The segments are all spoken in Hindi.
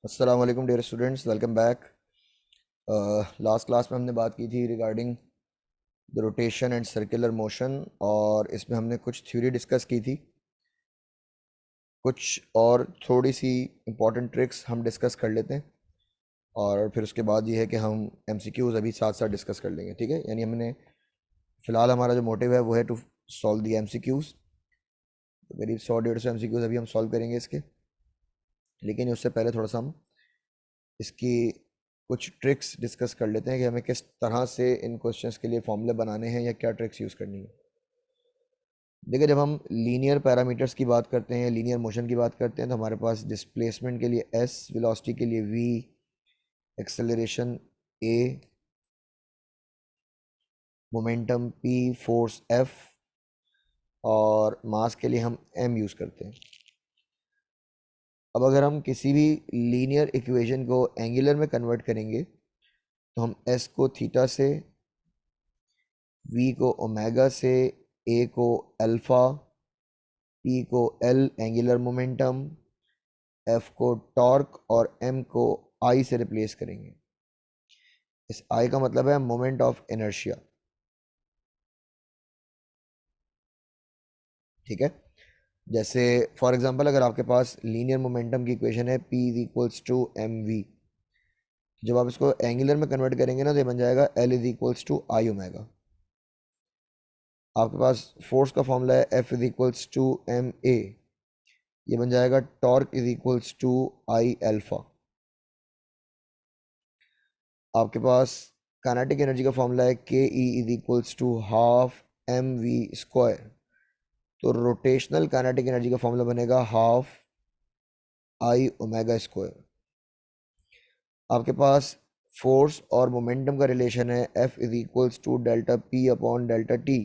अस्सलाम वालेकुम dear students, welcome back. Last class में हमने बात की थी regarding the rotation and circular motion, और इसमें हमने कुछ थ्योरी डिस्कस की थी, कुछ और थोड़ी सी इम्पॉर्टेंट ट्रिक्स हम डिस्कस कर लेते हैं, और फिर उसके बाद ये है कि हम एमसीक्यूज़ अभी साथ साथ डिस्कस कर लेंगे। ठीक है, यानी हमने फ़िलहाल हमारा जो मोटिव है वो है टू सॉल्व दी एमसीक्यूज़। करीब 100-150 एमसीक्यूज़ अभी हम सॉल्व करेंगे इसके, लेकिन उससे पहले थोड़ा सा हम इसकी कुछ ट्रिक्स डिस्कस कर लेते हैं कि हमें किस तरह से इन क्वेश्चंस के लिए फॉर्मूले बनाने हैं या क्या ट्रिक्स यूज़ करनी है। देखिए, जब हम लीनियर पैरामीटर्स की बात करते हैं, लीनियर मोशन की बात करते हैं, तो हमारे पास डिस्प्लेसमेंट के लिए s, वेलोसिटी के लिए v, acceleration a, momentum p, force f और मास के लिए हम m यूज़ करते हैं। अब अगर हम किसी भी लीनियर इक्वेशन को एंगुलर में कन्वर्ट करेंगे तो हम s को थीटा से, v को ओमेगा से, a को अल्फ़ा, p को l एंगुलर मोमेंटम, f को टॉर्क और m को I से रिप्लेस करेंगे। इस I का मतलब है मोमेंट ऑफ इनर्शिया। ठीक है, जैसे फॉर एग्जांपल अगर आपके पास लीनियर मोमेंटम की इक्वेशन है P is equals to m v, जब आप इसको एंगुलर में कन्वर्ट करेंगे ना तो ये बन जाएगा L is equals to I omega. आपके पास फोर्स का फॉर्मूला है F is equals to m a, ये बन जाएगा torque is equals to I alpha. आपके पास काइनेटिक एनर्जी का फॉर्मूला है K E is equals to half m we square, तो रोटेशनल काइनेटिक एनर्जी का फॉर्मूला बनेगा हाफ आई ओमेगा स्क्वायर। आपके पास फोर्स और मोमेंटम का रिलेशन है F is equals to delta P upon delta T,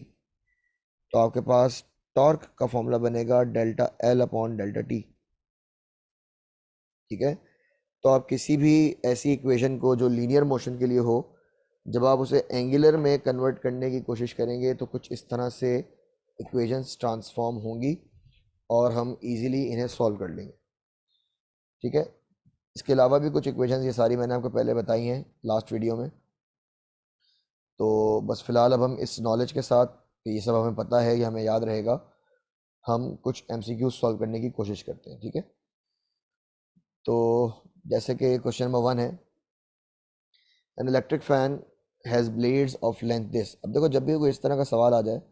तो आपके पास टॉर्क का फॉर्मूला बनेगा delta L upon delta T. ठीक है, तो आप किसी भी ऐसी इक्वेशन को जो लीनियर मोशन के लिए हो, जब आप उसे एंगुलर में कन्वर्ट करने की कोशिश करेंगे तो कुछ इस तरह से इक्वेशंस ट्रांसफॉर्म होंगी और हम इजीली इन्हें सॉल्व कर लेंगे। ठीक है, इसके अलावा भी कुछ इक्वेशंस, ये सारी मैंने आपको पहले बताई हैं लास्ट वीडियो में, तो बस फ़िलहाल अब हम इस नॉलेज के साथ कि ये सब हमें पता है, ये हमें याद रहेगा, हम कुछ एमसीक्यू सॉल्व करने की कोशिश करते हैं। ठीक है, तो जैसे कि क्वेश्चन नंबर 1 है, N electric fan has blades of length this. अब देखो, जब भी कोई इस तरह का सवाल आ जाए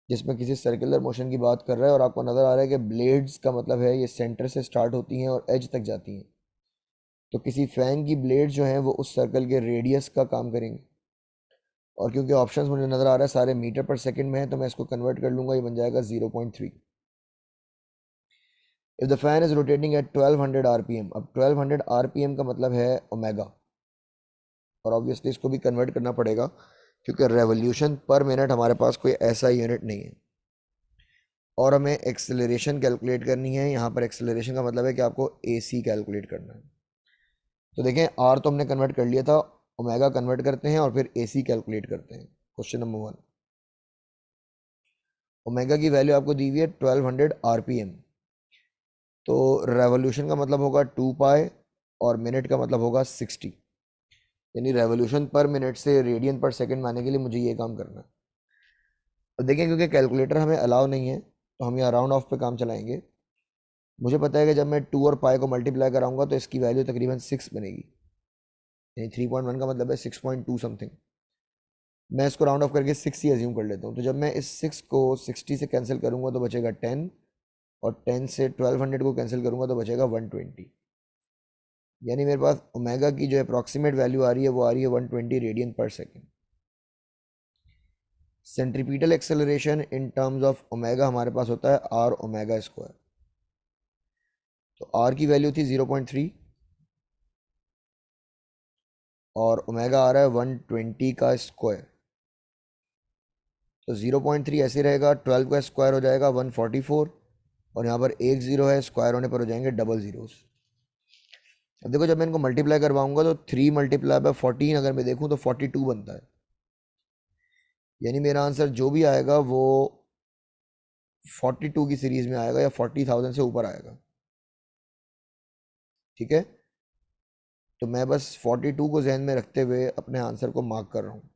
जिसमें किसी सर्कुलर मोशन की बात कर रहा है और आपको नज़र आ रहा है कि ब्लेड्स का मतलब है ये सेंटर से स्टार्ट होती हैं और एज तक जाती हैं, तो किसी फैन की ब्लेड्स जो हैं वो उस सर्कल के रेडियस का काम करेंगे। और क्योंकि ऑप्शंस मुझे नज़र आ रहा है सारे मीटर पर सेकंड में है, तो मैं इसको कन्वर्ट कर लूँगा, ये बन जाएगा 0.3। If the fan is rotating at 1200 RPM, अब 1200 आरपीएम का मतलब है ओमेगा, और ऑब्वियसली इसको भी कन्वर्ट करना पड़ेगा क्योंकि रेवोल्यूशन पर मिनट हमारे पास कोई ऐसा यूनिट नहीं है। और हमें एक्सेलरेशन कैलकुलेट करनी है। यहाँ पर एक्सेलरेशन का मतलब है कि आपको AC कैलकुलेट करना है। तो देखें, R तो हमने कन्वर्ट कर लिया था, ओमेगा कन्वर्ट करते हैं और फिर AC कैलकुलेट करते हैं। क्वेश्चन नंबर 1, ओमेगा की वैल्यू आपको दी हुई है 1200 आरपीएम, तो रेवोल्यूशन का मतलब होगा 2 पाई और मिनट का मतलब होगा 60, यानी रेवोल्यूशन पर मिनट से रेडियन पर सेकंड में आने के लिए मुझे ये काम करना है। तो देखें, क्योंकि कैलकुलेटर हमें अलाउ नहीं है तो हम यहाँ राउंड ऑफ पे काम चलाएंगे। मुझे पता है कि जब मैं 2 और पाई को मल्टीप्लाई कराऊंगा तो इसकी वैल्यू तकरीबन 6 बनेगी, यानी 3.1 का मतलब है 6.2 समथिंग। मैं इसको राउंड ऑफ करके 6 ही अज्यूम कर लेता हूँ, तो जब मैं इस 6 को 60 से कैंसिल करूँगा तो बचेगा 10, और 10 से 1200 को कैंसिल करूँगा तो बचेगा 120, यानी मेरे पास ओमेगा की जो अप्रॉक्सीमेट वैल्यू आ रही है वो आ रही है 120 रेडियन पर second. Centripetal acceleration in terms of omega हमारे पास होता है आर ओमेगा स्क्वायर, तो आर की वैल्यू थी 0.3 और ओमेगा आ रहा है 120 का स्क्वायर, तो 0.3 ऐसे रहेगा, 12 का स्क्वायर हो जाएगा 144, और यहाँ पर एक जीरो है, स्क्वायर होने पर हो जाएंगे डबल जीरोस। अब देखो, जब मैं इनको मल्टीप्लाई करवाऊंगा तो 3 मल्टीप्लाई बाय 14 अगर मैं देखूँ तो 42 बनता है, यानी मेरा आंसर जो भी आएगा वो 42 की सीरीज में आएगा या 40,000 से ऊपर आएगा। ठीक है, तो मैं बस 42 को जहन में रखते हुए अपने आंसर को मार्क कर रहा हूँ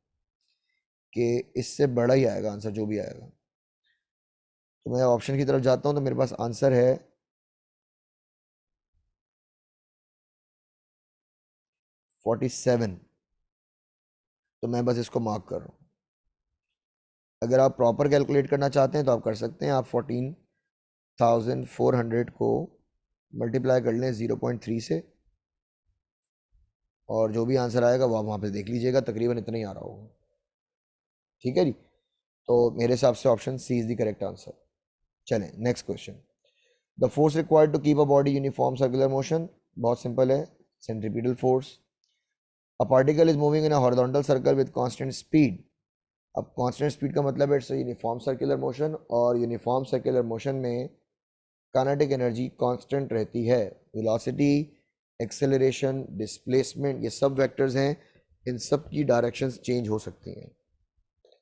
कि इससे बड़ा ही आएगा आंसर जो भी आएगा। तो मैं ऑप्शन की तरफ जाता हूँ, तो मेरे पास आंसर है 47। तो मैं बस इसको मार्क कर रहा हूँ। अगर आप प्रॉपर कैलकुलेट करना चाहते हैं तो आप कर सकते हैं। आप 14,400 को मल्टीप्लाई कर लें 0.3 से, और जो भी आंसर आएगा वो आप वहाँ पे देख लीजिएगा, तकरीबन इतना ही आ रहा होगा। ठीक है जी। तो मेरे हिसाब से option C is the correct answer. चलें next question. The force required to keep a body uniform circular motion, बहुत सिंपल है, centripetal force. A particle is moving in a horizontal circle with constant speed. अब कांस्टेंट स्पीड का मतलब है इट्स यूनिफॉर्म सर्कुलर मोशन, और यूनिफॉर्म सर्कुलर मोशन में काइनेटिक एनर्जी कांस्टेंट रहती है। वेलोसिटी, एक्सेलरेशन, डिस्प्लेसमेंट, ये सब वेक्टर्स हैं, इन सब की डायरेक्शंस चेंज हो सकती हैं।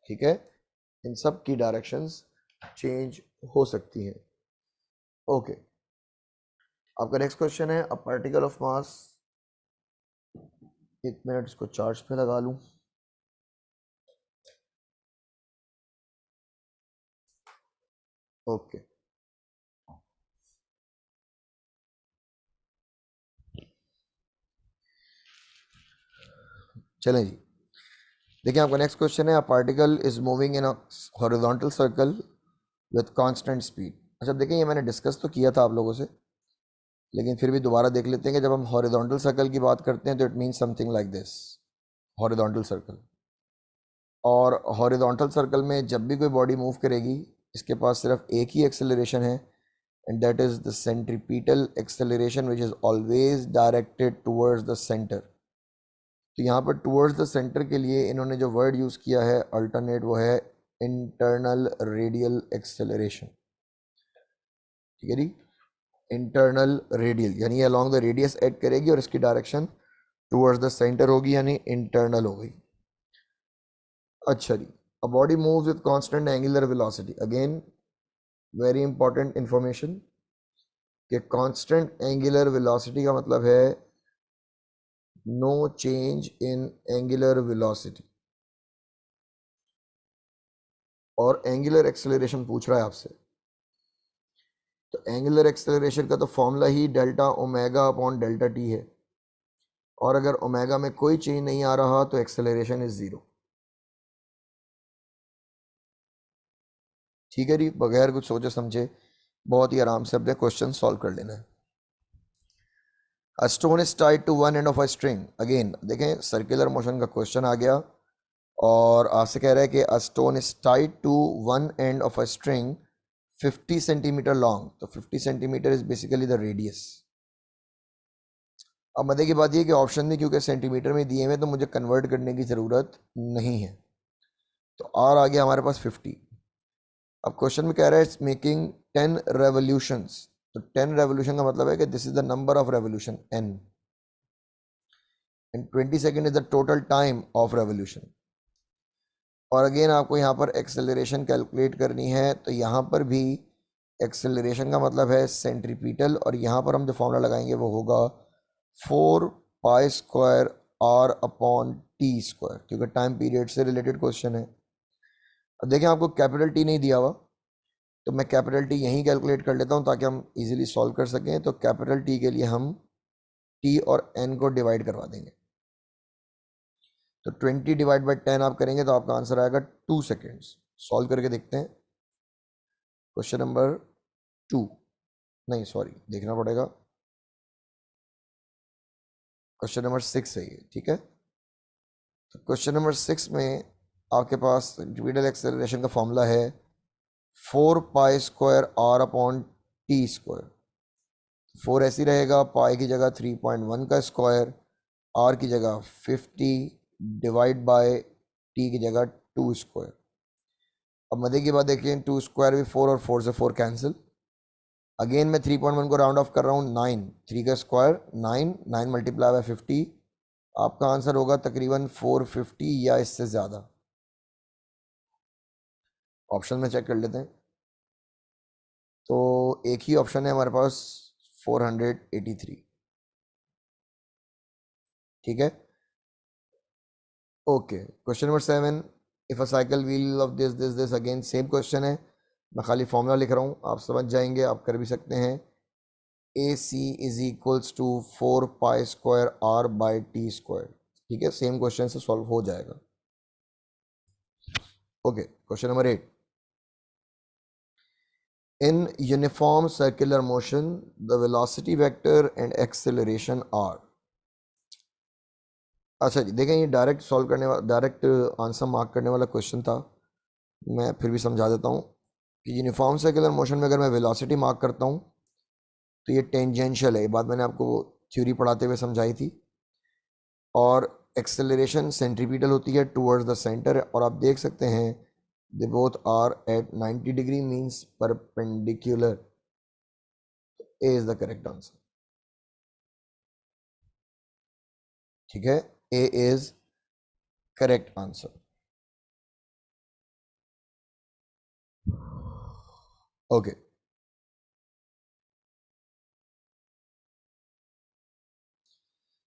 ठीक है, इन सब की डायरेक्शंस चेंज हो सकती हैं। ओके, आपका नेक्स्ट क्वेश्चन है अ पार्टिकल ऑफ मास, एक मिनट इसको चार्ज पे लगा लूं। ओके, चलें जी। देखिए आपका नेक्स्ट क्वेश्चन है अ particle is moving in a horizontal circle with constant speed. अच्छा देखिए, ये मैंने डिस्कस तो किया था आप लोगों से, लेकिन फिर भी दोबारा देख लेते हैं कि जब हम हॉरिजॉन्टल सर्कल की बात करते हैं तो it means something like this, horizontal circle. और हॉरिजॉन्टल सर्कल में जब भी कोई बॉडी मूव करेगी, इसके पास सिर्फ एक ही एक्सेलरेशन है, and that is the centripetal acceleration which is always directed towards the centre. तो यहाँ पर टुवर्ड्स द सेंटर के लिए इन्होंने जो वर्ड यूज़ किया है अल्टरनेट, वो है इंटरनल रेडियल एक्सेलरेशन। ठीक है जी, इंटरनल रेडियल यानी अलॉन्ग द रेडियस ऐड करेगी और इसकी डायरेक्शन टुवर्ड्स द सेंटर होगी, यानी इंटरनल हो गई। अच्छा जी, a body moves with constant angular velocity, again very important information कि कांस्टेंट एंगुलर वेलोसिटी का मतलब है no change in angular velocity. और एंगुलर एक्सेलरेशन पूछ रहा है आपसे, तो एंगुलर एक्सेलरेशन का तो फॉर्मूला ही delta omega upon delta T है, और अगर ओमेगा में कोई चेंज नहीं आ रहा तो एक्सेलरेशन इज जीरो। ठीक है जी, बगैर कुछ सोचे समझे बहुत ही आराम से अपने क्वेश्चन सॉल्व कर लेना है। A stone is tied to one end of a string, again देखें सर्कुलर मोशन का क्वेश्चन आ गया, और आपसे कह रहा है कि a stone is tied to one end of a string 50 centimetre long. तो 50 centimetre is basically the radius. अब मजे की बात यह कि ऑप्शन में क्योंकि सेंटीमीटर में दिए हुए, तो मुझे कन्वर्ट करने की ज़रूरत नहीं है। तो आर आ गया हमारे पास 50। अब क्वेश्चन में कह रहा है इट्स मेकिंग 10 रेवोल्यूशंस। तो 10 रेवोल्यूशन का मतलब है कि this is the number of revolution n, and 20 second is the total time of revolution. और अगेन आपको यहाँ पर एक्सेलरेशन कैलकुलेट करनी है, तो यहाँ पर भी एक्सेलरेशन का मतलब है सेंट्रीपिटल, और यहाँ पर हम जो फॉर्मूला लगाएंगे वो होगा 4 pi square R upon T square, क्योंकि टाइम पीरियड से रिलेटेड क्वेश्चन है। अब देखें आपको कैपिटल टी नहीं दिया हुआ, तो मैं कैपिटल टी यहीं कैलकुलेट कर लेता हूँ ताकि हम इजीली सॉल्व कर सकें। तो कैपिटल टी के लिए हम टी और एन को डिवाइड करवा देंगे। तो 20 डिवाइड बाई 10 आप करेंगे तो आपका आंसर आएगा 2 सेकेंड्स। सॉल्व करके देखते हैं। क्वेश्चन नंबर 2, नहीं सॉरी देखना पड़ेगा, क्वेश्चन नंबर 6 है ये। ठीक है, तो क्वेश्चन नंबर 6 में आपके पास सेंट्रीपिटल एक्सेलरेशन का फॉर्मूला है 4 pi square R upon T square. 4 ऐसी रहेगा, पाई की जगह 3.1 का स्क्वायर, आर की जगह 50 डिवाइड बाय टी की जगह 2 स्क्वायर। अब मजे की बात देखिए, 2 स्क्वायर भी 4 और 4 से 4 कैंसिल। अगेन मैं 3.1 को राउंड ऑफ कर रहा हूँ, 9, 3 का स्क्वायर 9, 9 मल्टीप्लाई बाय 50, आपका आंसर होगा तकरीबन 450 या इससे ज़्यादा। ऑप्शन में चेक कर लेते हैं, तो एक ही ऑप्शन है हमारे पास 483। ठीक है, okay. Question number 7, if a cycle wheel of this again same question है, मैं खाली फॉर्मूला लिख रहा हूँ, आप समझ जाएंगे, आप कर भी सकते हैं। A C is equals to 4 pi square r/t²। ठीक है, सेम क्वेश्चन से सॉल्व हो जाएगा। Okay, question number 8, in uniform circular motion the velocity vector and acceleration are. अच्छा जी, देखें ये डायरेक्ट सॉल्व करने वाला, डायरेक्ट आंसर मार्क करने वाला क्वेश्चन था, मैं फिर भी समझा देता हूँ कि यूनिफॉर्म सर्कुलर मोशन में अगर मैं वेलोसिटी मार्क करता हूँ तो ये टेंजेंशियल है, ये बात मैंने आपको थ्योरी पढ़ाते हुए समझाई थी, और एक्सेलरेशन सेंट्रीपिटल होती है टुवर्ड्स द सेंटर, और आप देख सकते हैं they both are at 90 degree means perpendicular. A is the correct answer. ठीक है, A is correct answer. Okay,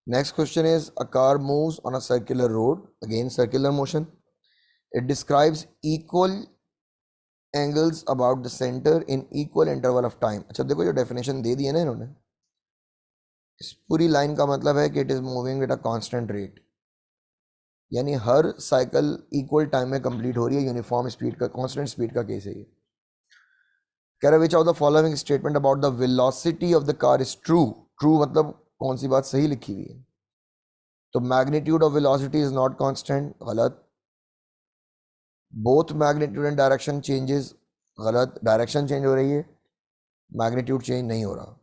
next question is a car moves on a circular road, again circular motion, it describes equal angles about the center in equal interval of time। अच्छा देखो जो डेफिनेशन दे दी है ना इन्होंने, इस पूरी लाइन का मतलब है कि it is moving at a constant rate, यानी हर साइकिल इक्वल टाइम में कंप्लीट हो रही है, यूनिफॉर्म स्पीड का, कांस्टेंट स्पीड का केस है ये। कह रहा which of the following statement about the velocity of the car is true. True मतलब कौन सी बात सही लिखी हुई है, तो magnitude of velocity is not constant, गलत। Both magnitude and direction changes, गलत, डायरेक्शन चेंज हो रही है, मैग्नीट्यूड चेंज नहीं हो रहा।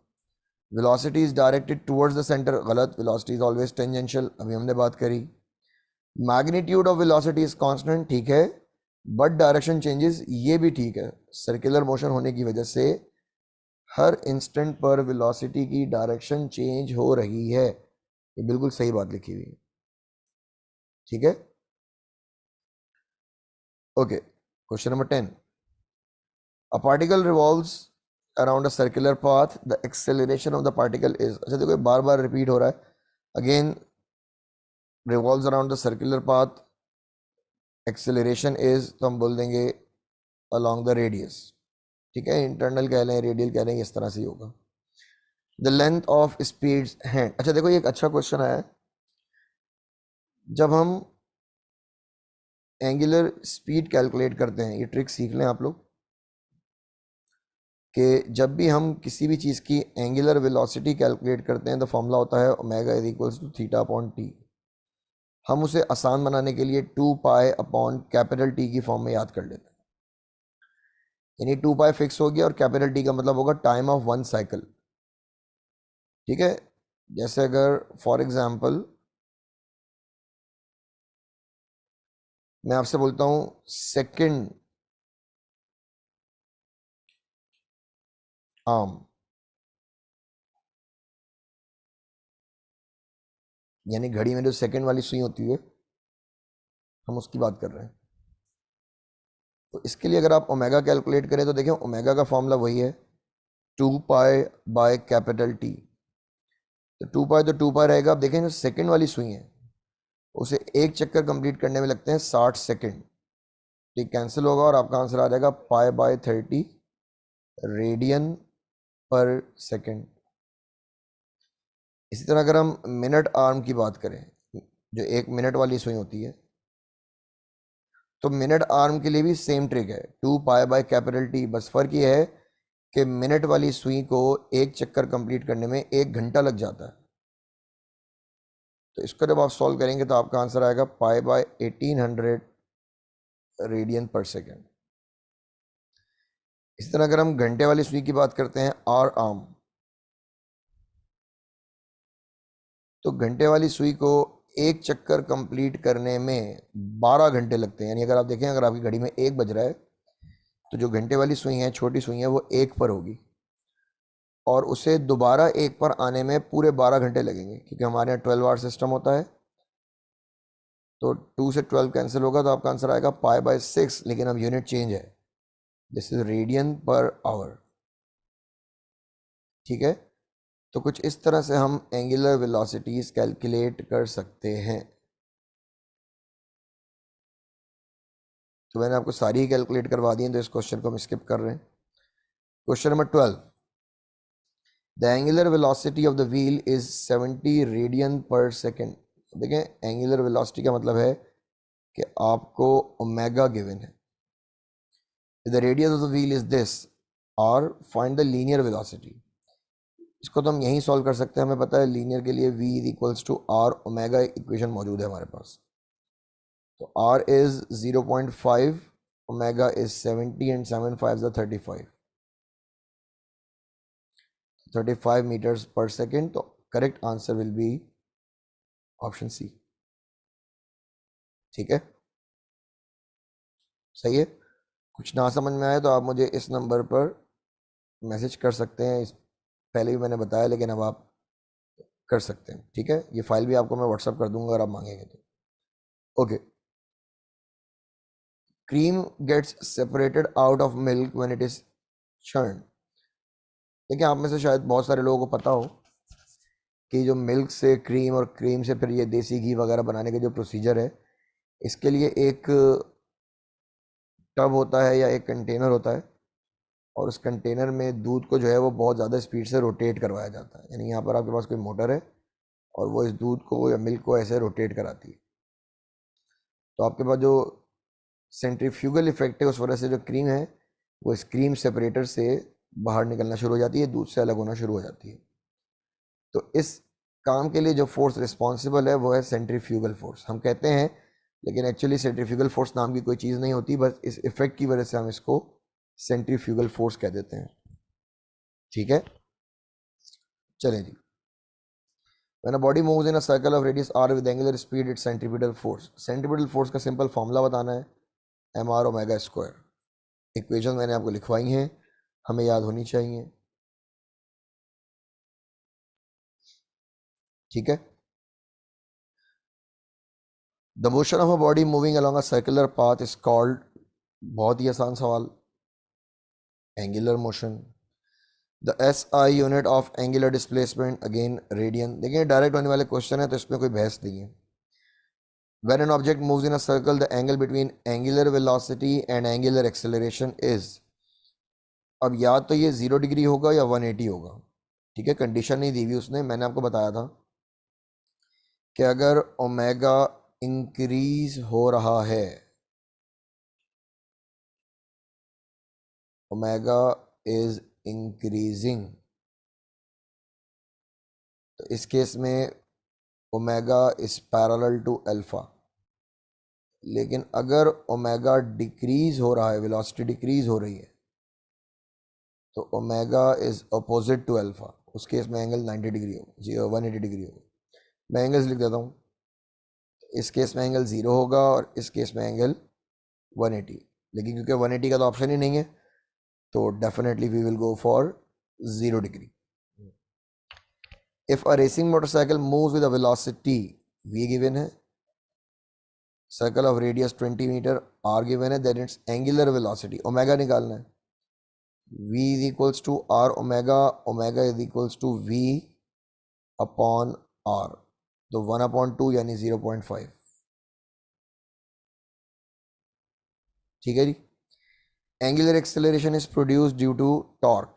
Velocity is directed towards the centre, गलत, वेलोसिटी इज ऑलवेज टेंजेंशियल, अभी हमने बात करी। Magnitude of velocity is constant, ठीक है, बट डायरेक्शन चेंजेस, ये भी ठीक है, सर्कुलर मोशन होने की वजह से हर इंस्टेंट पर वेलोसिटी की डायरेक्शन चेंज हो रही है, ये बिल्कुल सही बात लिखी हुई है। ठीक है, okay. Question number 10, a particle revolves around a circular path, the acceleration of the particle is। अच्छा देखो बार बार रिपीट हो रहा है, again revolves around the circular path, acceleration is, तो हम बोल देंगे along the radius। ठीक है, इंटरनल कह लें, रेडियल कह लें, इस तरह से ही होगा। The length of speeds hand. अच्छा देखो ये एक अच्छा क्वेश्चन है, जब हम एंगुलर स्पीड कैलकुलेट करते हैं, ये ट्रिक सीख लें आप लोग, कि जब भी हम किसी भी चीज़ की एंगुलर वेलोसिटी कैलकुलेट करते हैं तो फॉर्मूला होता है omega is equals to theta upon T. हम उसे आसान बनाने के लिए 2 पाई अपॉन कैपिटल टी की फॉर्म में याद कर लेते हैं, यानी 2 पाई फिक्स हो गया और कैपिटल टी का मतलब होगा टाइम ऑफ वन साइकिल। ठीक है, जैसे अगर फॉर एग्जांपल मैं आपसे बोलता हूं सेकंड आर्म, यानी घड़ी में जो सेकंड वाली सुई होती है, हम उसकी बात कर रहे हैं। तो इसके लिए अगर आप ओमेगा कैलकुलेट करें तो देखें ओमेगा का फॉर्मूला वही है 2 पाई बाय कैपिटल टी। तो 2 पाई तो 2 पाई रहेगा। आप देखें जो सेकंड वाली सुई है उसे एक चक्कर कंप्लीट करने में लगते हैं 60 सेकंड, तो कैंसिल होगा और आपका आंसर आ जाएगा पाई/30 रेडियन पर सेकंड। इसी तरह अगर हम मिनट आर्म की बात करें, जो 1 मिनट वाली सुई होती है, तो मिनट आर्म के लिए भी सेम ट्रिक है 2 पाई/कैपिटल टी, बस फर्क ये है कि मिनट वाली सुई को एक चक्कर कंप्लीट करने में 1 घंटा लग जाता है। तो इसको जब आप सॉल्व करेंगे तो आपका आंसर आएगा पाई/1800 रेडियन पर सेकेंड। इसी तरह अगर हम घंटे वाली सुई की बात करते हैं आर आर्म, तो घंटे वाली सुई को एक चक्कर कंप्लीट करने में 12 घंटे लगते हैं, यानी अगर आप देखें अगर आपकी घड़ी में 1 बज रहा है तो जो घंटे वाली सुई है, छोटी सुई है, वो 1 पर होगी, और उसे दोबारा 1 पर आने में पूरे 12 घंटे लगेंगे, क्योंकि हमारे यहाँ 12 आवर सिस्टम होता है। तो 2 से 12 कैंसिल होगा तो आपका आंसर आएगा पाई/6, लेकिन अब यूनिट चेंज है, this is radian per hour. ठीक है, तो कुछ इस तरह से हम एंगुलर वेलोसिटीज कैलकुलेट कर सकते हैं। तो मैंने आपको सारी ही कैलकुलेट करवा दी है, तो इस क्वेश्चन को हम स्किप कर रहे हैं। Question number 12, the angular velocity of the wheel is 70 radian पर सेकेंड। देखें, एंगुलर वेलोसिटी का मतलब है कि आपको ओमेगा गिवन है, the radius of the wheel is this, और फाइंड द लीनियर वेलोसिटी। इसको तो हम यहीं सॉल्व कर सकते हैं, हमें पता है लीनियर के लिए v is equals to r omega, equation मौजूद है हमारे पास। तो r is 0.5, omega is 70 and 7 5 35, 35 metres पर सेकेंड। तो correct answer will be option C. ठीक है, सही है। कुछ ना समझ में आए तो आप मुझे इस नंबर पर मैसेज कर सकते हैं, इस पहले भी मैंने बताया, लेकिन अब आप कर सकते हैं। ठीक है, ये फाइल भी आपको मैं व्हाट्सअप कर दूंगा अगर आप मांगेंगे तो। Okay, cream gets separated out of milk when it is churned। देखिए, आप में से शायद बहुत सारे लोगों को पता हो कि जो मिल्क से क्रीम और क्रीम से फिर ये देसी घी वगैरह बनाने का जो प्रोसीजर है, इसके लिए एक टब होता है या एक कंटेनर होता है, और उस कंटेनर में दूध को जो है वो बहुत ज़्यादा स्पीड से रोटेट करवाया जाता है। यानी यहाँ पर आपके पास कोई मोटर है और वो इस दूध को या मिल्क को ऐसे रोटेट कराती है। तो आपके पास जो सेंट्रीफ्यूगल इफेक्ट है, उस वजह से जो क्रीम है वो इस क्रीम सेपरेटर से बाहर निकलना शुरू हो जाती है, दूध से अलग होना शुरू हो जाती है। तो इस काम के लिए जो फोर्स रिस्पॉन्सिबल है वो है सेंट्रीफ्यूगल फोर्स, हम कहते हैं, लेकिन एक्चुअली सेंट्रीफ्यूगल फोर्स नाम की कोई चीज़ नहीं होती, बस इस इफेक्ट की वजह से हम इसको सेंट्रीफ्यूगल फोर्स कह देते हैं। ठीक है, चलें जी। When a body moves in a circle of radius r with angular speed, its centripetal force, centripetal force का सिंपल फॉर्मूला बताना है, m r omega square. Equation मैंने आपको लिखवाई हैं, हमें याद होनी चाहिए। ठीक है, the motion of a body moving along a circular path is called, बहुत ही आसान सवाल, angular motion. The S I unit of angular displacement, again radian. देखिए, डायरेक्ट होने वाले क्वेश्चन है तो इसमें कोई बहस नहीं है। When an object moves in a circle, the angle between angular velocity and angular acceleration is, अब या तो ये 0 डिग्री होगा या 180 होगा। ठीक है, कंडीशन नहीं दी हुई उसने, मैंने आपको बताया था कि अगर ओमेगा इंक्रीज हो रहा है, ओमेगा इज इंक्रीजिंग, तो इस केस में omega is parallel to alpha. लेकिन अगर ओमेगा डिक्रीज हो रहा है, वेलोसिटी डिक्रीज हो रही है, तो omega is opposite to alpha, उस केस में एंगल 90 डिग्री होगा, 180 डिग्री होगा। मैं एंगल्स लिख देता हूँ, इस केस में एंगल 0 होगा और इस केस में एंगल 180। लेकिन क्योंकि 180 का तो ऑप्शन ही नहीं है, तो definitely we will go for 0 degree. If a racing motorcycle moves with a velocity, v given है, circle of radius 20 metre, r given है, then its angular velocity, omega निकालना है, v is equals to r omega, omega is equals to v upon r, तो 1/2 यानी 0.5। ठीक है जी। Angular acceleration is produced due to torque,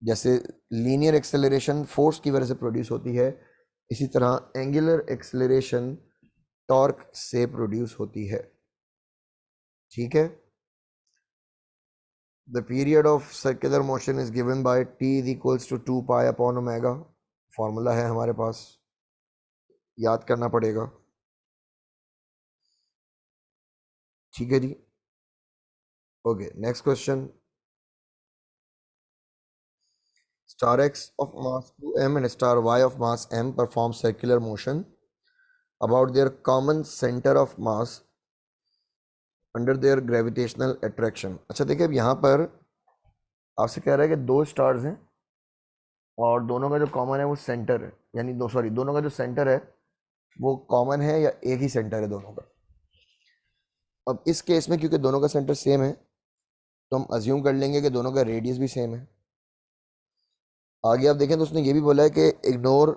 जैसे लीनियर एक्सेलरेशन फोर्स की वजह से प्रोड्यूस होती है, इसी तरह एंगुलर एक्सेलरेशन टॉर्क से प्रोड्यूस होती है। ठीक है, the period of circular motion is given by t is equals to 2 pi upon omega, formula है हमारे पास, याद करना पड़ेगा। ठीक है जी, okay, next question. Star x of mass 2m and star y of mass m perform circular motion about their common center of mass under their gravitational attraction। अच्छा देखिए, अब यहाँ पर आपसे कह रहा है कि दो स्टार्स हैं और दोनों का जो कॉमन है वो सेंटर है, यानी दोनों का जो सेंटर है वो कॉमन है या एक ही सेंटर है दोनों का। अब इस केस में क्योंकि दोनों का सेंटर सेम है, तो हम अज्यूम कर लेंगे कि दोनों का रेडियस भी सेम है। आगे आप देखें तो उसने ये भी बोला है कि ignore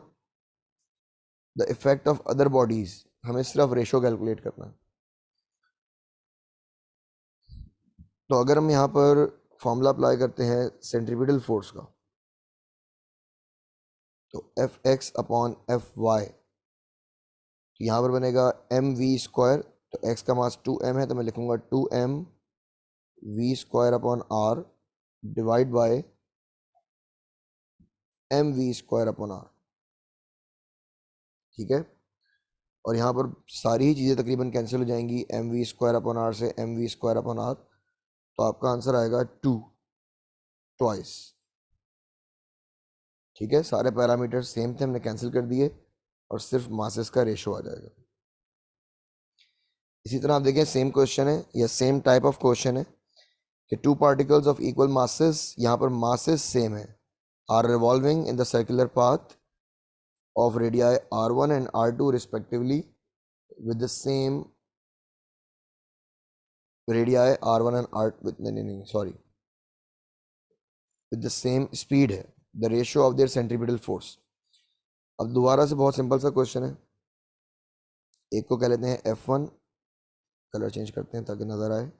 the effect of other bodies, हमें सिर्फ रेशो कैलकुलेट करना है। तो अगर हम यहाँ पर फॉर्मूला अप्लाई करते हैं सेंट्रीपिटल फोर्स का, तो F x upon F y, तो यहाँ पर बनेगा एम वी स्क्वायर, तो एक्स का मास 2m है तो मैं लिखूंगा 2m v square upon r divide by m we square upon r. ठीक है, और यहाँ पर सारी ही चीज़ें तकरीबन कैंसिल हो जाएंगी, M we square upon R से M we square upon R, तो आपका आंसर आएगा 2 ट्वाइस। ठीक है, सारे पैरामीटर सेम थे, हमने कैंसिल कर दिए और सिर्फ मासेस का रेशो आ जाएगा। इसी तरह आप देखें सेम क्वेश्चन है या सेम टाइप ऑफ क्वेश्चन है कि two particles of equal masses, यहाँ पर मासेस सेम है, are revolving in the circular path of radii r1 and r2 respectively with the same radii r1 and r with नहीं sorry with the same speed है, the ratio of their centripetal force। अब दोबारा से बहुत सिंपल सा क्वेश्चन है, एक को कह लेते हैं F1, कलर चेंज करते हैं ताकि नजर आए,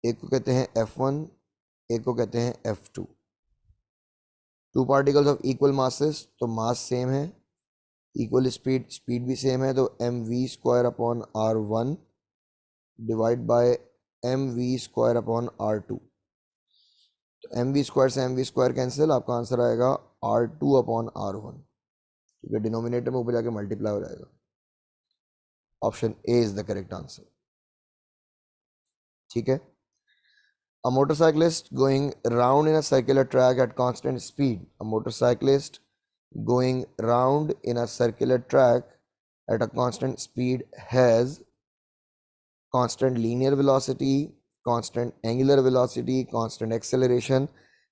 एक को कहते हैं F1, एक को कहते हैं F2। Two particles of equal masses, तो मास सेम है, इक्वल स्पीड, स्पीड भी सेम है, तो m we square upon r one divide by m we square upon r two. तो एम वी स्क्वायर से एम वी स्क्वायर कैंसिल, आपका आंसर आएगा r two upon r one, क्योंकि डिनोमिनेटर में ऊपर जाके मल्टीप्लाई हो जाएगा। Option A is the correct answer. ठीक है, a motorcyclist going round in a circular track at constant speed, a motorcyclist going round in a circular track at a constant speed has constant linear velocity, constant angular velocity, constant acceleration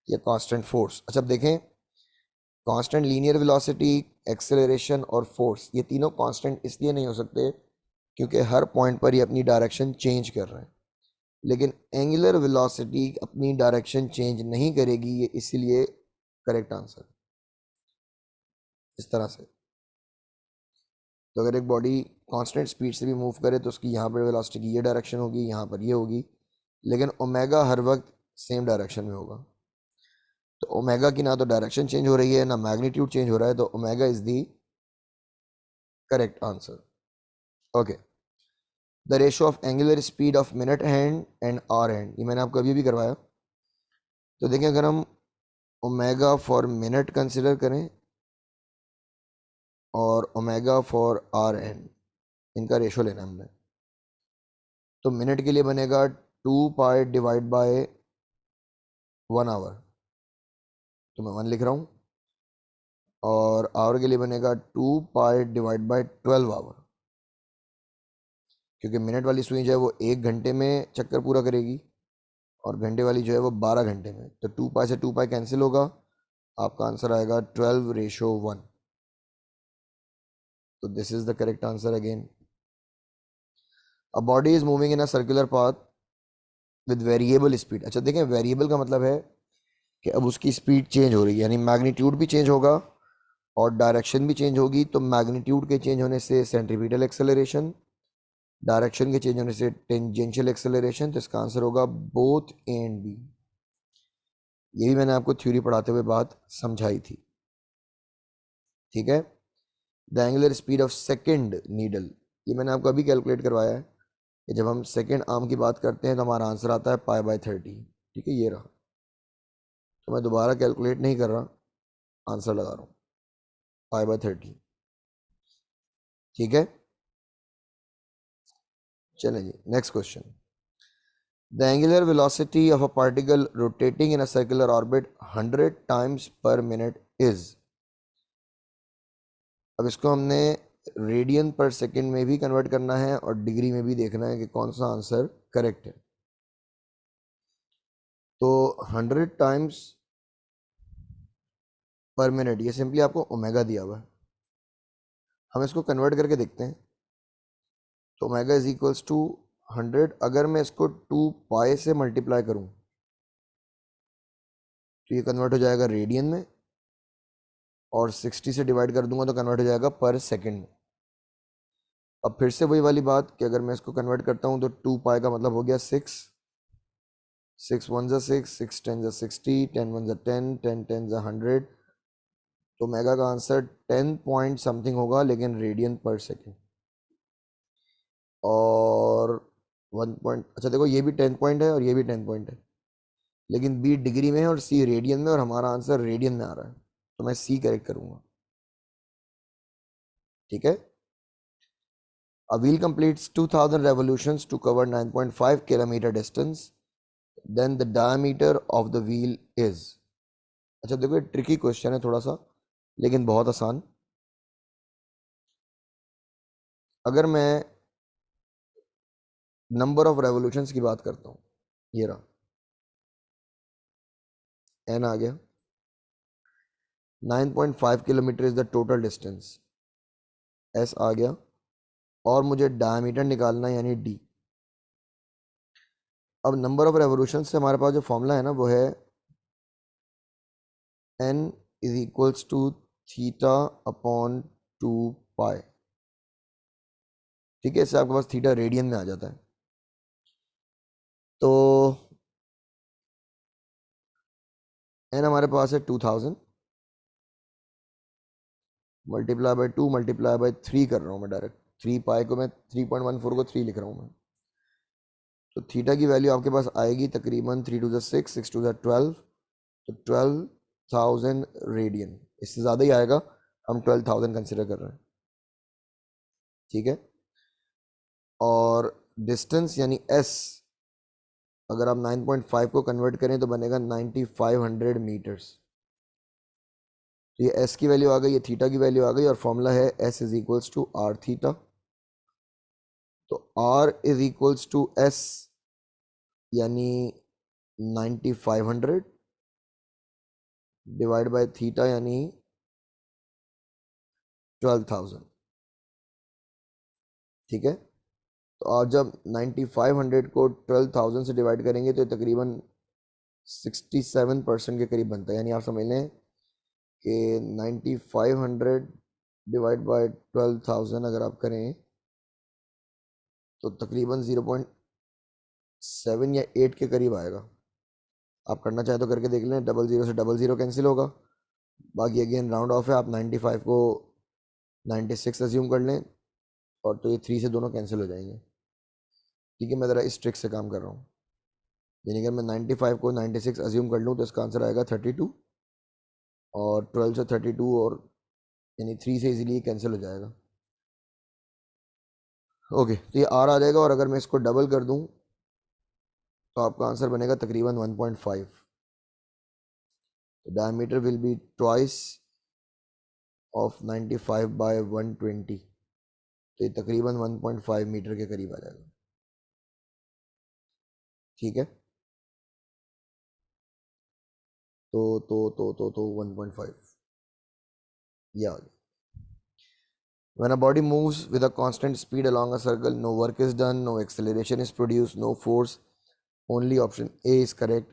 या constant force। अच्छा अब देखें, कांस्टेंट लीनियर वेलोसिटी, एक्सेलरेशन और फोर्स, ये तीनों कांस्टेंट इसलिए नहीं हो सकते क्योंकि हर पॉइंट पर ये अपनी डायरेक्शन चेंज कर रहे हैं, लेकिन एंगुलर वेलोसिटी अपनी डायरेक्शन चेंज नहीं करेगी, ये इसीलिए करेक्ट आंसर इस तरह से। तो अगर एक बॉडी कांस्टेंट स्पीड से भी मूव करे तो उसकी यहाँ पर वेलोसिटी की ये डायरेक्शन होगी, यहाँ पर ये होगी, लेकिन ओमेगा हर वक्त सेम डायरेक्शन में होगा। तो ओमेगा की ना तो डायरेक्शन चेंज हो रही है ना मैग्नीट्यूड चेंज हो रहा है, तो omega is the correct answer. Okay, the ratio of angular speed of minute hand and hour hand, ये मैंने आपको अभी भी करवाया। तो देखें, अगर हम ओमेगा फॉर मिनट कंसिडर करें और ओमेगा फॉर आवर हैंड, इनका रेशो लेना हमने, तो मिनट के लिए बनेगा 2 पाई डिवाइड बाय 1 आवर, तो मैं 1 लिख रहा हूँ, और आवर के लिए बनेगा 2 पाई डिवाइड बाय 12 आवर, क्योंकि मिनट वाली सुई जो है वो 1 घंटे में चक्कर पूरा करेगी और घंटे वाली जो है वो 12 घंटे में, तो 2 पाई से 2 पाई कैंसिल होगा, आपका आंसर आएगा 12:1। तो this is the correct answer again. A body is moving in a circular path with variable speed. अच्छा देखें, वेरिएबल का मतलब है कि अब उसकी स्पीड चेंज हो रही है, यानी मैग्नीट्यूड भी चेंज होगा और डायरेक्शन भी चेंज होगी। तो मैग्नीट्यूड के चेंज होने से सेंट्रीपिटल एक्सेलरेशन, डायरेक्शन के चेंज होने से टेंजेंशियल एक्सेलरेशन, तो इसका आंसर होगा बोथ ए एंड बी। ये भी मैंने आपको थ्योरी पढ़ाते हुए बात समझाई थी। ठीक है, the angular speed of second needle, ये मैंने आपको अभी कैलकुलेट करवाया है कि जब हम सेकेंड आर्म की बात करते हैं तो हमारा आंसर आता है π/30। ठीक है, ये रहा, तो मैं दोबारा कैलकुलेट नहीं कर रहा, आंसर लगा रहा हूँ π/30। ठीक है, चलें जी next question. The angular velocity of a particle rotating in a circular orbit 100 times per minute is. अब इसको हमने रेडियन पर सेकेंड में भी कन्वर्ट करना है और डिग्री में भी देखना है कि कौन सा आंसर करेक्ट है। तो 100 टाइम्स पर मिनट, ये सिंपली आपको ओमेगा दिया हुआ है, हम इसको कन्वर्ट करके देखते हैं। तो ओमेगा इज इक्वल्स टू 100, अगर मैं इसको 2 पाई से मल्टीप्लाई करूं तो ये कन्वर्ट हो जाएगा रेडियन में, और 60 से डिवाइड कर दूंगा तो कन्वर्ट हो जाएगा पर सेकंड में। अब फिर से वही वाली बात कि अगर मैं इसको कन्वर्ट करता हूँ तो 2 पाई का मतलब हो गया 6, 6 वन ज़ा 6, 6 टेन ज़ा 60, 10 वन ज़ा 10, 10 टेन ज़ा 100। तो मेगा का आंसर 10 पॉइंट समथिंग होगा, लेकिन रेडियन पर सेकेंड। और 1 पॉइंट, अच्छा देखो ये भी 10 पॉइंट है और ये भी 10 पॉइंट है, लेकिन बी डिग्री में है और सी रेडियन में, और हमारा आंसर रेडियन में आ रहा है, तो मैं सी करेक्ट करूंगा। ठीक है। A wheel completes 2000 revolutions to cover 9.5 kilometer distance. Then the diameter of the wheel is। अच्छा देखो, ये ट्रिकी क्वेश्चन है थोड़ा सा, लेकिन बहुत आसान। अगर मैं नंबर ऑफ रेवोल्यूशंस की बात करता हूँ, ये रहा, एन आ गया, 9.5 kilometre is the total distance, S आ गया, और मुझे डायमीटर निकालना है यानी डी। अब नंबर ऑफ रेवोल्यूशन से हमारे पास जो फॉर्मूला है ना, वो है n is equals to theta upon 2 pi. ठीक है, इससे आपके पास थीटा रेडियन में आ जाता है। तो एन हमारे पास है 2000, मल्टीप्लाई बाय 2 मल्टीप्लाई बाय 3 कर रहा हूँ मैं डायरेक्ट। 3 पाई को मैं 3.14 को 3 लिख रहा हूँ मैं। तो थीटा की वैल्यू आपके पास आएगी तकरीबन 3 टू द 6, 6 टू द 12, तो 12,000 रेडियन। इससे ज़्यादा ही आएगा, हम 12,000 कंसिडर कर रहे हैं। ठीक है। और डिस्टेंस यानी एस, अगर आप 9.5 को कन्वर्ट करें तो बनेगा 9500 मीटर्स। तो ये एस की वैल्यू आ गई, ये थीटा की वैल्यू आ गई, और फॉर्मूला है S is equals to R theta. तो R is equals to S यानी 9500 डिवाइड बाय थीटा यानी 12,000। ठीक है। तो आप जब 9500 को 12,000 से डिवाइड करेंगे तो तकरीबन 67% के करीब बनता है। यानी आप समझ लें कि 9500 डिवाइड बाय 12,000 अगर आप करें तो तकरीबन 0.7 या 8 के करीब आएगा। आप करना चाहें तो करके देख लें, डबल ज़ीरो से डबल ज़ीरो कैंसिल होगा, बाकी अगेन राउंड ऑफ है, आप 95 को 96 अज्यूम कर लें, और तो ये 3 से दोनों कैंसिल हो जाएंगे। ठीक है, मैं ज़रा इस ट्रिक से काम कर रहा हूँ। यानी अगर मैं 95 को 96 अज्यूम कर लूँ तो इसका आंसर आएगा 32, और 12 से 32, और यानी 3 से इजीली कैंसिल हो जाएगा। ओके, तो ये आर आ जाएगा, और अगर मैं इसको डबल कर दूँ तो आपका आंसर बनेगा तकरीबन 1.5। Diameter will be twice of 95 by 120, तो ये तकरीबन 1.5 मीटर के करीब आ जाएगा। ठीक है। तो 1.5 ये आ गया। When a body moves with a constant speed along a circle, no work is done, no acceleration is produced, no force, only option A is correct।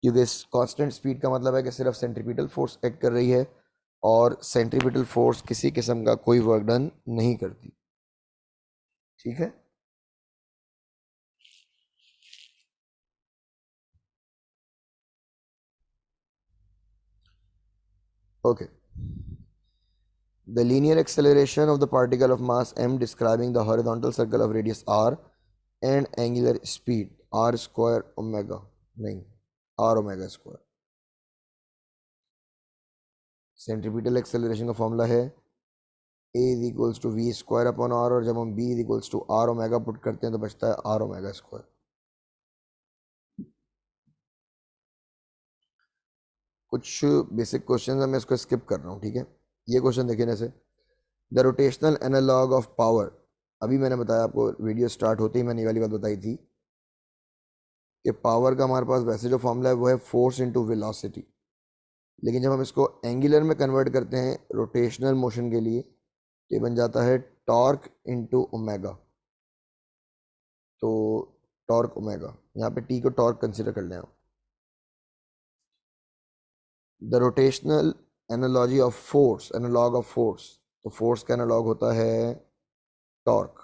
क्योंकि इस कांस्टेंट स्पीड का मतलब है कि सिर्फ सेंट्रीपिटल फोर्स एक्ट कर रही है, और सेंट्रीपिटल फोर्स किसी किस्म का कोई वर्क डन नहीं करती। ठीक है। Okay. The linear acceleration of the particle of mass m describing the horizontal circle of radius r and angular speed r square omega, नहीं, r omega square। Centripetal acceleration का फॉर्मूला है a is equals to v square upon r, और जब हम b is equals to r omega put करते हैं तो बचता है आर ओमेगा स्क्वायर। कुछ बेसिक क्वेश्चन है, मैं इसको स्किप कर रहा हूँ। ठीक है। ये क्वेश्चन देखिए जैसे, the rotational analog of power. अभी मैंने बताया आपको, वीडियो स्टार्ट होते ही मैंने ये वाली बात बताई थी कि पावर का हमारे पास वैसे जो फॉर्मूला है वो है फोर्स इनटू वेलोसिटी, लेकिन जब हम इसको एंगुलर में कन्वर्ट करते हैं रोटेशनल मोशन के लिए तो ये बन जाता है टॉर्क इनटू ओमेगा। तो टॉर्क ओमेगा, यहाँ पे टी को टॉर्क कंसिडर कर लें आप। The rotational analogy of force, analog of force, तो फोर्स का एनालॉग होता है torque.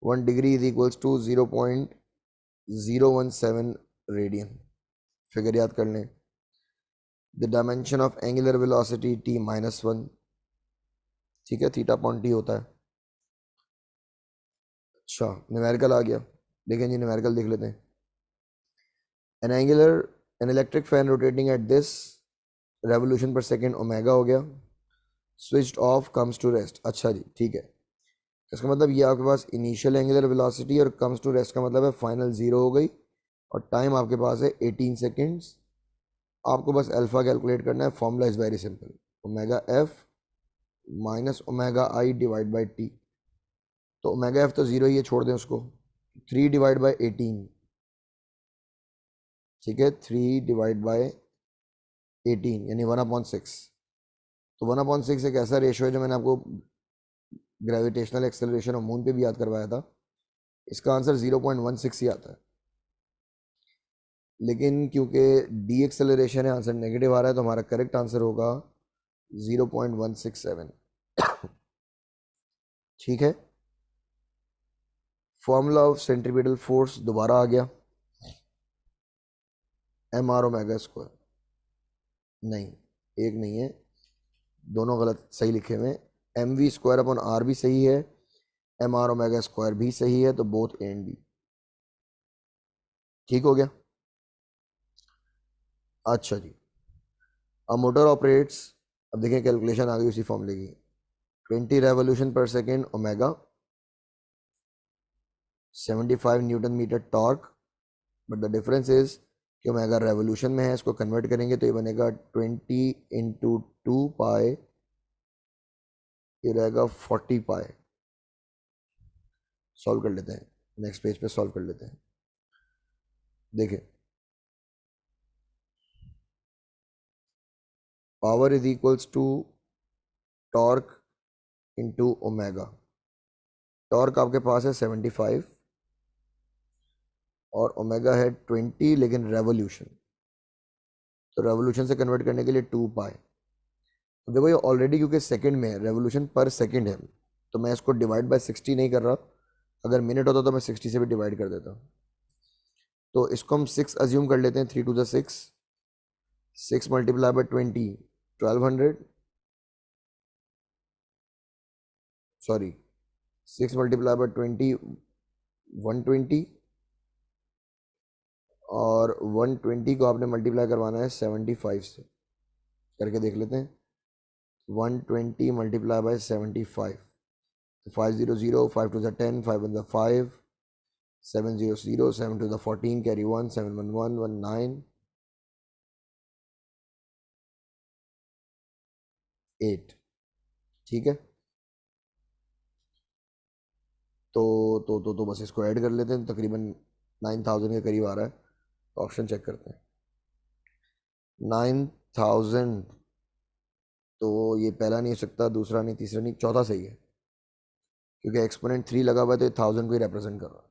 1 degree is equals to 0.017 radian. Figure याद कर लें। The dimension of angular velocity t -1, ठीक है, थीटा अपॉन टी होता है। अच्छा, न्यूमेरिकल आ गया, देखें जी न्यूमेरिकल देख लेते हैं। An electric fan rotating at this revolution per second omega हो गया। Switched off comes to rest, अच्छा जी ठीक है। इसका मतलब ये आपके पास इनिशियल एंगुलर वेलोसिटी और कम्स टू रेस्ट का मतलब है फाइनल जीरो हो गई, और टाइम आपके पास है 18 सेकेंड्स। आपको बस अल्फा कैलकुलेट करना है, formula is very simple, omega F minus omega I divide by T. तो ओमेगा एफ तो ज़ीरो ही है, छोड़ दें उसको। 3/18, ठीक है, 3/18 यानी 1/6। तो 1/6 एक ऐसा रेशो है जो मैंने आपको ग्रेविटेशनल एक्सेलरेशन और मून पे भी याद करवाया था। इसका आंसर 0.16 ही आता है, लेकिन क्योंकि डी एक्सेलरेशन है आंसर नेगेटिव आ रहा है, तो हमारा करेक्ट आंसर होगा 0.167। ठीक है। फॉर्मूला ऑफ सेंट्रीपिटल फोर्स दोबारा आ गया, mr ओमेगा स्क्वायर। नहीं, एक नहीं है, दोनों गलत सही लिखे हुए। mv² अपॉन आर भी सही है, mr ओमेगा स्क्वायर भी सही है, तो बोथ ए एंड बी ठीक हो गया। अच्छा जी, अब मोटर ऑपरेट्स, अब देखें कैलकुलेशन आ गई उसी फॉर्मूले की। 20 revolution per second omega, 75 newton metre torque, but the difference is कि ओमेगा रेवोल्यूशन में है, इसको कन्वर्ट करेंगे तो ये बनेगा 20 × 2 पाई, ये रहेगा 40 पाई। सॉल्व कर लेते हैं, नेक्स्ट पेज पे सॉल्व कर लेते हैं। देखिए, power is equals to torque into omega. Torque आपके पास है 75 और ओमेगा है 20, लेकिन रेवोल्यूशन, तो रेवोल्यूशन से कन्वर्ट करने के लिए 2 पाई। तो देखो ये ऑलरेडी क्योंकि सेकंड में है, रेवोल्यूशन पर सेकंड है, तो मैं इसको डिवाइड बाय 60 नहीं कर रहा। अगर मिनट होता तो मैं 60 से भी डिवाइड कर देता। तो इसको हम 6 अज्यूम कर लेते हैं, 3 to the 6, 6 multiply by 20, 1200, sorry 6 multiply by 20, 120, और 120 को आपने मल्टीप्लाई करवाना है 75 से, करके देख लेते हैं। 120 multiply by 75, 500, 5 to the 10, 5 1 the 5, 700, 7 to the 14, carry 1, 7 1 1 1 9 8, ठीक है। तो बस इसको ऐड कर लेते हैं, तकरीबन 9000 के करीब आ रहा है। ऑप्शन चेक करते हैं। 9000, तो ये पहला नहीं हो सकता, दूसरा नहीं, तीसरा नहीं, चौथा सही है, क्योंकि एक्सपोनेंट 3 लगा हुआ है, तो ये 1000 को ही रिप्रेजेंट कर रहा है।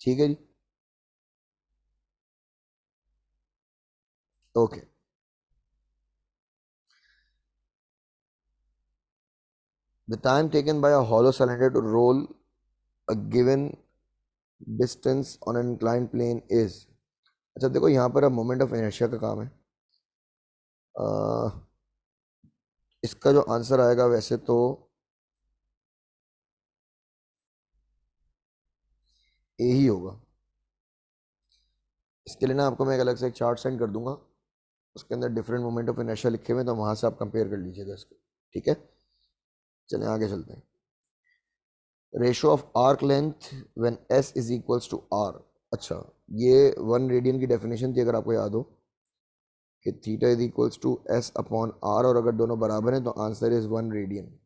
ठीक है जी, okay. The time taken by a hollow cylinder to roll a given distance on an inclined plane is. अच्छा देखो, यहाँ पर अब मोमेंट ऑफ इनर्शिया का काम है। इसका जो आंसर आएगा वैसे तो ए ही होगा। इसके लिए ना आपको मैं एक अलग से एक चार्ट सेंड कर दूंगा, उसके अंदर डिफरेंट मोमेंट ऑफ इनर्शिया लिखे हुए हैं, तो वहाँ से आप कंपेयर कर लीजिएगा इसको, ठीक है। चलें आगे चलते हैं। Ratio of arc length when s is equals to r. अच्छा, ये 1 रेडियन की डेफिनेशन थी, अगर आपको याद हो, कि theta is equals to s upon r, और अगर दोनों बराबर हैं तो आंसर इज 1 रेडियन।